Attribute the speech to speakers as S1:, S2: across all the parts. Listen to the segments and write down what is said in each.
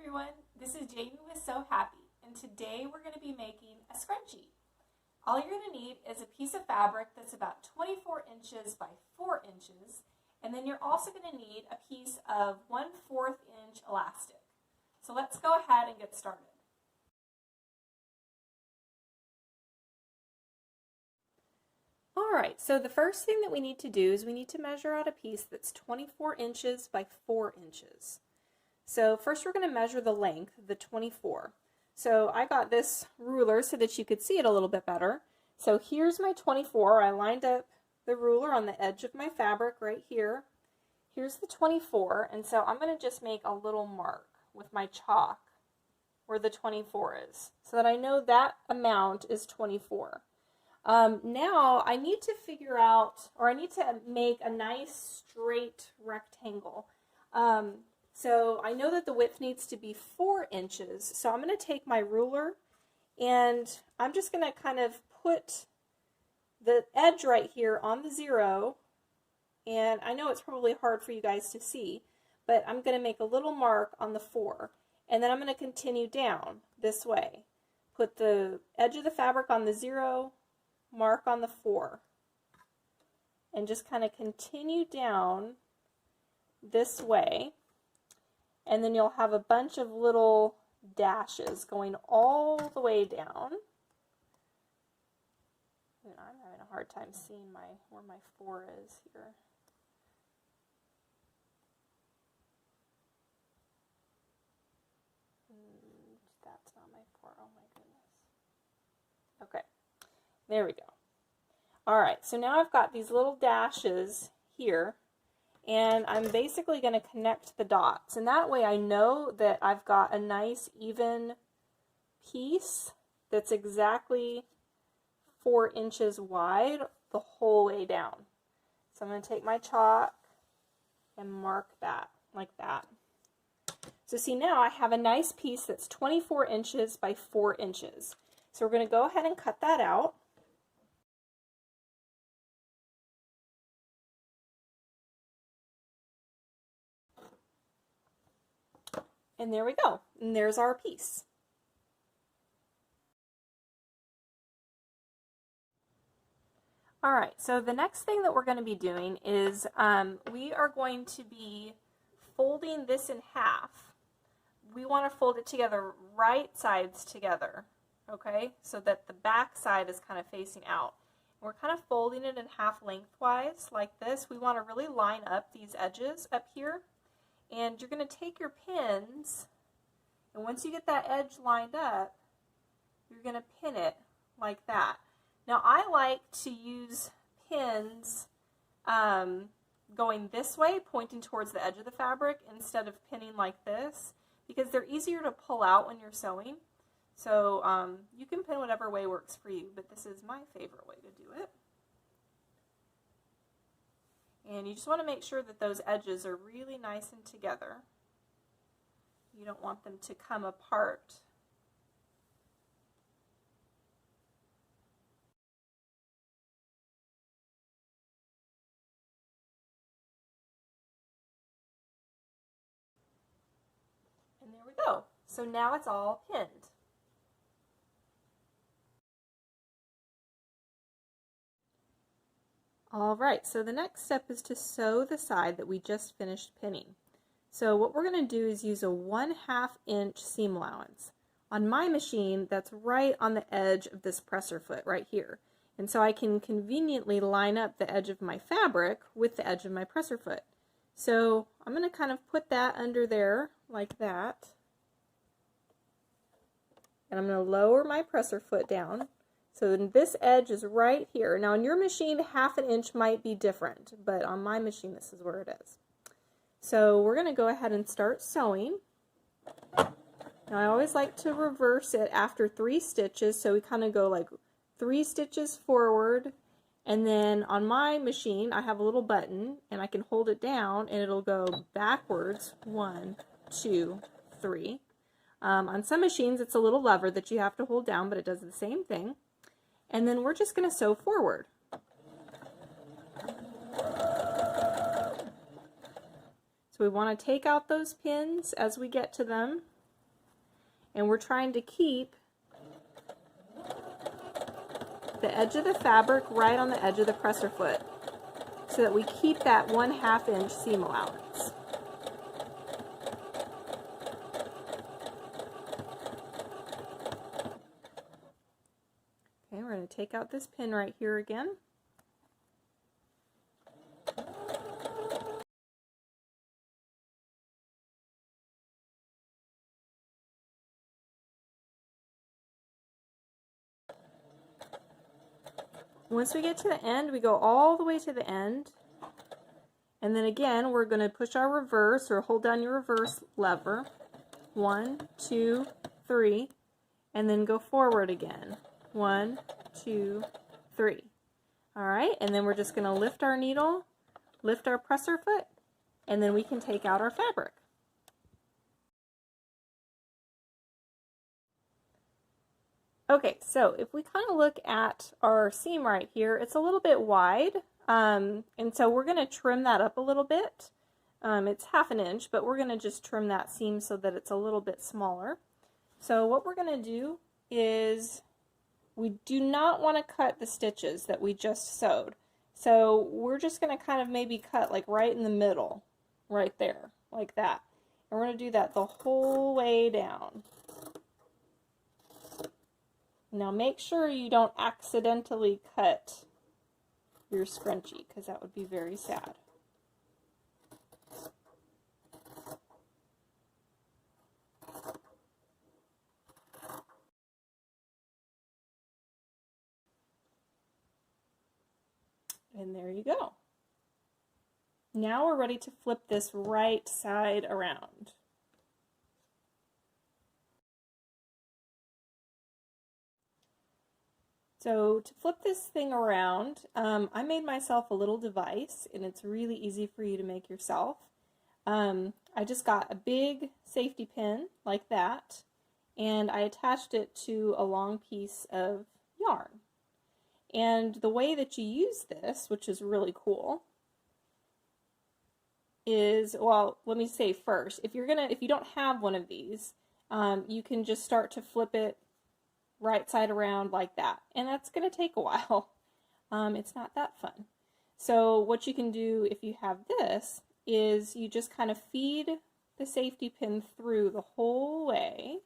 S1: everyone, this is Jamie with So Happy, and today we're going to be making a scrunchie. All you're going to need is a piece of fabric that's about 24 inches by 4 inches, and then you're also going to need a piece of 1/4 inch elastic. So let's go ahead and get started. Alright, so the first thing that we need to do is we need to measure out a piece that's 24 inches by 4 inches. So first we're going to measure the length, the 24. So I got this ruler so that you could see it a little bit better. So here's my 24. I lined up the ruler on the edge of my fabric right here. Here's the 24, and so I'm going to just make a little mark with my chalk where the 24 is so that I know that amount is 24. Now I need to figure out, or I need to make a nice straight rectangle. So I know that the width needs to be 4 inches, so I'm going to take my ruler and I'm just going to kind of put the edge right here on the 0, and I know it's probably hard for you guys to see, but I'm going to make a little mark on the 4, and then I'm going to continue down this way. Put the edge of the fabric on the 0, mark on the 4, and just kind of continue down this way. And then you'll have a bunch of little dashes going all the way down. And I'm having a hard time seeing where my 4 is here. That's not my 4. Oh my goodness. Okay, there we go. All right, so now I've got these little dashes here. And I'm basically going to connect the dots, and that way I know that I've got a nice even piece that's exactly 4 inches wide the whole way down. So I'm going to take my chalk and mark that like that. So see, now I have a nice piece that's 24 inches by 4 inches. So we're going to go ahead and cut that out. And there we go. And there's our piece. Alright, so the next thing that we're going to be doing is we are going to be folding this in half. We want to fold it together, right sides together, okay, so that the back side is kind of facing out. We're kind of folding it in half lengthwise like this. We want to really line up these edges up here. And you're going to take your pins, and once you get that edge lined up, you're going to pin it like that. Now I like to use pins going this way, pointing towards the edge of the fabric, instead of pinning like this, because they're easier to pull out when you're sewing. So you can pin whatever way works for you, but this is my favorite way to do it. And you just want to make sure that those edges are really nice and together. You don't want them to come apart. And there we go. So now it's all pinned. Alright, so the next step is to sew the side that we just finished pinning. So what we're going to do is use a 1/2 inch seam allowance. On my machine, that's right on the edge of this presser foot right here. And so I can conveniently line up the edge of my fabric with the edge of my presser foot. So I'm going to kind of put that under there like that. And I'm going to lower my presser foot down. So then this edge is right here. Now on your machine, 1/2 inch might be different, but on my machine this is where it is. So we're going to go ahead and start sewing. Now I always like to reverse it after 3 stitches, so we kind of go like 3 stitches forward, and then on my machine I have a little button and I can hold it down and it'll go backwards 1, 2, 3. On some machines it's a little lever that you have to hold down, but it does the same thing. And then we're just going to sew forward. So we want to take out those pins as we get to them. And we're trying to keep the edge of the fabric right on the edge of the presser foot so that we keep that 1/2 inch seam allowance. Okay, we're going to take out this pin right here again. Once we get to the end, we go all the way to the end. And then again, we're going to push our reverse or hold down your reverse lever. 1, 2, 3. And then go forward again. 1, 2, 3. All right, and then we're just going to lift our needle, lift our presser foot, and then we can take out our fabric. Okay, so if we kind of look at our seam right here, it's a little bit wide, and so we're going to trim that up a little bit. It's 1/2 inch, but we're going to just trim that seam so that it's a little bit smaller. So what we're going to do is we do not want to cut the stitches that we just sewed. So we're just going to kind of maybe cut like right in the middle, right there, like that. And we're going to do that the whole way down. Now make sure you don't accidentally cut your scrunchie, because that would be very sad. And there you go. Now we're ready to flip this right side around. So to flip this thing around, I made myself a little device, and it's really easy for you to make yourself. I just got a big safety pin like that, and I attached it to a long piece of yarn. And the way that you use this, which is really cool, is, well, let me say first, if you don't have one of these, you can just start to flip it right side around like that, and that's going to take a while. It's not that fun. So what you can do if you have this is you just kind of feed the safety pin through the whole way.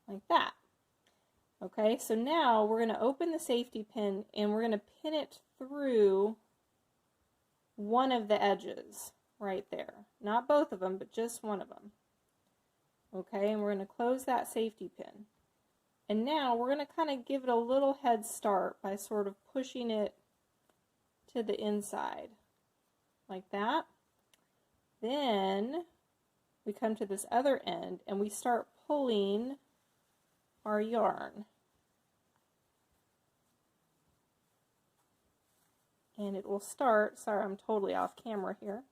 S1: Like that. Okay, so now we're going to open the safety pin and we're going to pin it through one of the edges right there. Not both of them, but just one of them. Okay, and we're going to close that safety pin. And now we're going to kind of give it a little head start by sort of pushing it to the inside, like that. Then we come to this other end and we start pulling our yarn. And it will start, sorry, I'm totally off camera here.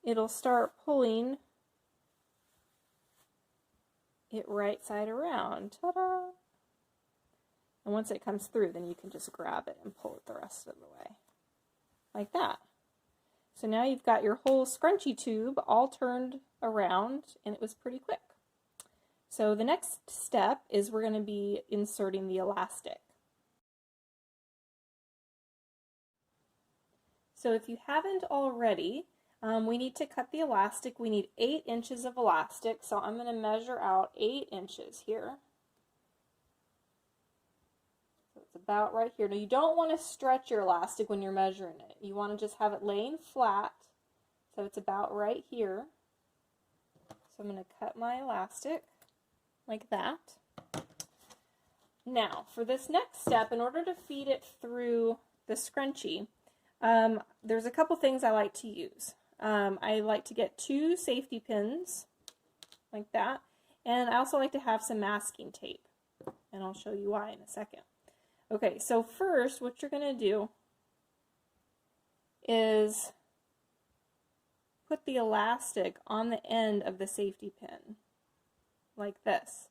S1: It'll start pulling it right side around. Ta-da! And once it comes through, then you can just grab it and pull it the rest of the way. Like that. So now you've got your whole scrunchie tube all turned around, and it was pretty quick. So the next step is we're going to be inserting the elastic. So if you haven't already, we need to cut the elastic. We need 8 inches of elastic, so I'm going to measure out 8 inches here. So it's about right here. Now you don't want to stretch your elastic when you're measuring it. You want to just have it laying flat, so it's about right here. So I'm going to cut my elastic like that. Now, for this next step, in order to feed it through the scrunchie, there's a couple things I like to use. I like to get 2 safety pins, like that, and I also like to have some masking tape, and I'll show you why in a second. Okay, so first, what you're going to do is put the elastic on the end of the safety pin, like this.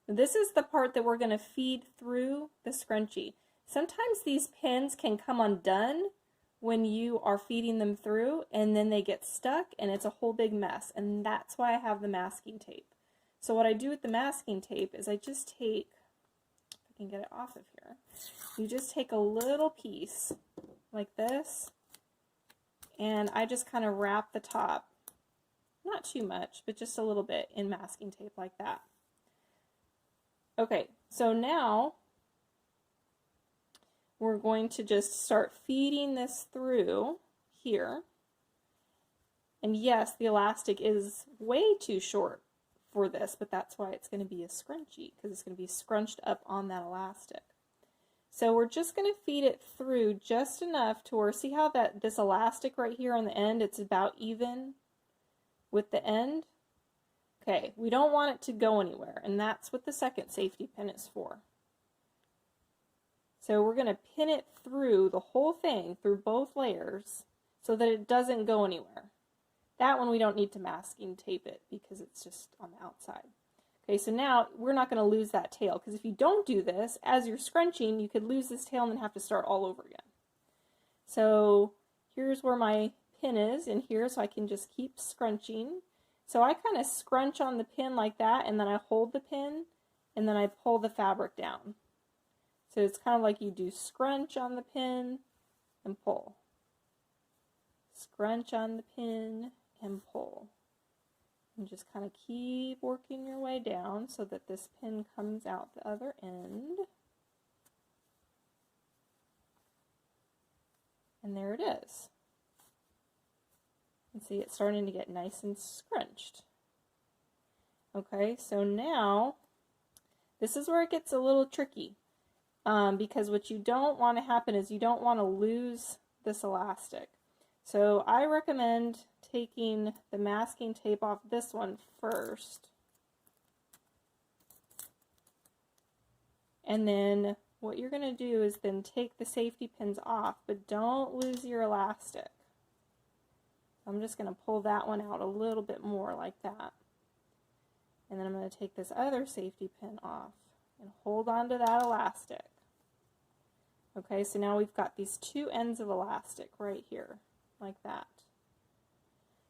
S1: This is the part that we're going to feed through the scrunchie. Sometimes these pins can come undone when you are feeding them through, and then they get stuck and it's a whole big mess, and that's why I have the masking tape. So what I do with the masking tape is I just take, if I can get it off of here, you just take a little piece like this, and I just kind of wrap the top, not too much, but just a little bit in masking tape like that. Okay, so now we're going to just start feeding this through here. And yes, the elastic is way too short for this, but that's why it's going to be a scrunchie, because it's going to be scrunched up on that elastic. So we're just going to feed it through just enough to where, see how this elastic right here on the end, it's about even with the end? Okay, we don't want it to go anywhere, and that's what the second safety pin is for. So we're going to pin it through the whole thing, through both layers, so that it doesn't go anywhere. That one we don't need to masking tape it because it's just on the outside. Okay, so now we're not going to lose that tail, because if you don't do this, as you're scrunching, you could lose this tail and then have to start all over again. So here's where my pin is in here, so I can just keep scrunching. So I kind of scrunch on the pin like that, and then I hold the pin, and then I pull the fabric down. So it's kind of like you do scrunch on the pin and pull. Scrunch on the pin and pull. And just kind of keep working your way down so that this pin comes out the other end. And there it is. And see, it's starting to get nice and scrunched. Okay, so now this is where it gets a little tricky, because what you don't want to happen is you don't want to lose this elastic. So I recommend taking the masking tape off this one first, and then what you're going to do is then take the safety pins off, but don't lose your elastic. I'm just going to pull that one out a little bit more like that. And then I'm going to take this other safety pin off and hold on to that elastic. Okay, so now we've got these two ends of elastic right here, like that.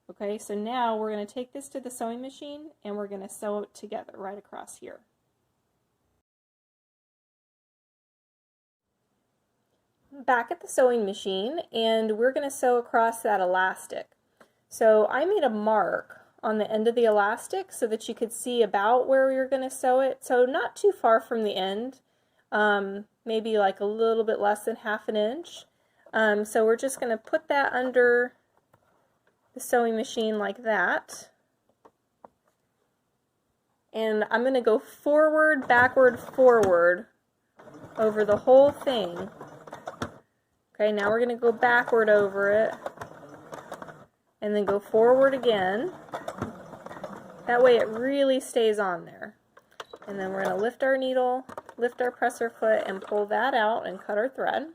S1: Okay, so now we're going to take this to the sewing machine and we're going to sew it together right across here. Back at the sewing machine, and we're going to sew across that elastic. So I made a mark on the end of the elastic so that you could see about where you're going to sew it. So not too far from the end, maybe like a little bit less than ½ an inch. So we're just going to put that under the sewing machine like that. And I'm going to go forward, backward, forward over the whole thing. Okay, now we're going to go backward over it. And then go forward again. That way it really stays on there. And then we're going to lift our needle, lift our presser foot, and pull that out and cut our thread.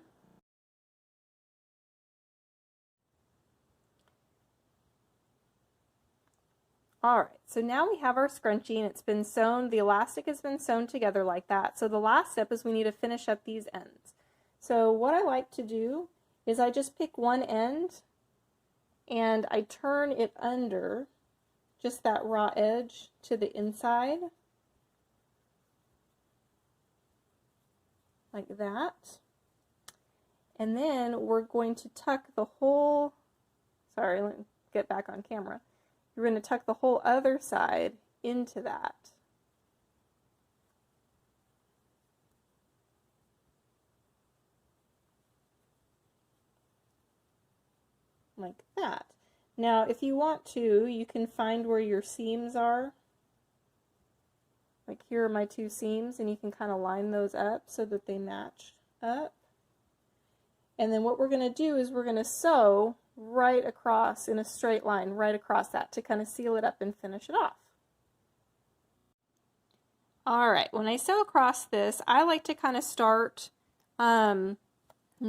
S1: Alright, so now we have our scrunchie and it's been sewn, the elastic has been sewn together like that. So the last step is we need to finish up these ends. So what I like to do is I just pick one end and I turn it under just that raw edge to the inside, like that. And then we're going to tuck the whole, sorry, let me get back on camera. You're going to tuck the whole other side into that. Like that. Now, if you want to, you can find where your seams are. Like here are my two seams, and you can kind of line those up so that they match up. And then what we're going to do is we're going to sew right across in a straight line, right across that to kind of seal it up and finish it off. Alright, when I sew across this, I like to kind of start not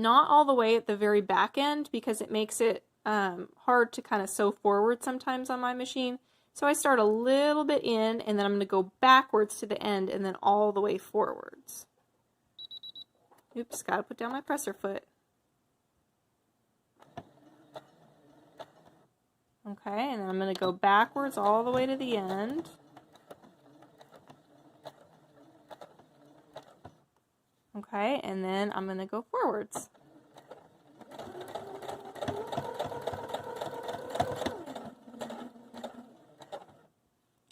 S1: all the way at the very back end because it makes it hard to kind of sew forward sometimes on my machine. So I start a little bit in, and then I'm going to go backwards to the end and then all the way forwards. Oops, got to put down my presser foot. Okay, and then I'm going to go backwards all the way to the end. Okay, and then I'm going to go forwards.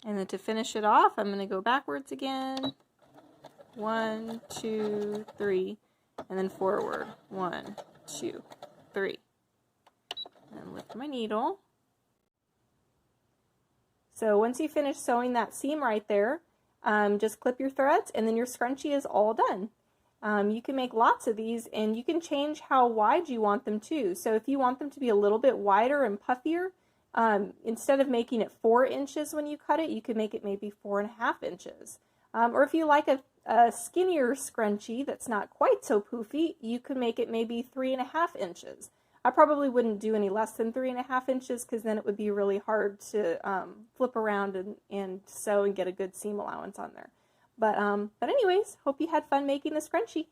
S1: And then to finish it off, I'm going to go backwards again. 1, 2, 3, and then forward. 1, 2, 3. And lift my needle. So once you finish sewing that seam right there, just clip your threads, and then your scrunchie is all done. You can make lots of these, and you can change how wide you want them too. So if you want them to be a little bit wider and puffier, instead of making it 4 inches when you cut it, you could make it maybe 4.5 inches. Or if you like a skinnier scrunchie that's not quite so poofy, you could make it maybe 3.5 inches. I probably wouldn't do any less than 3.5 inches because then it would be really hard to flip around and sew and get a good seam allowance on there. But anyways, hope you had fun making the scrunchie.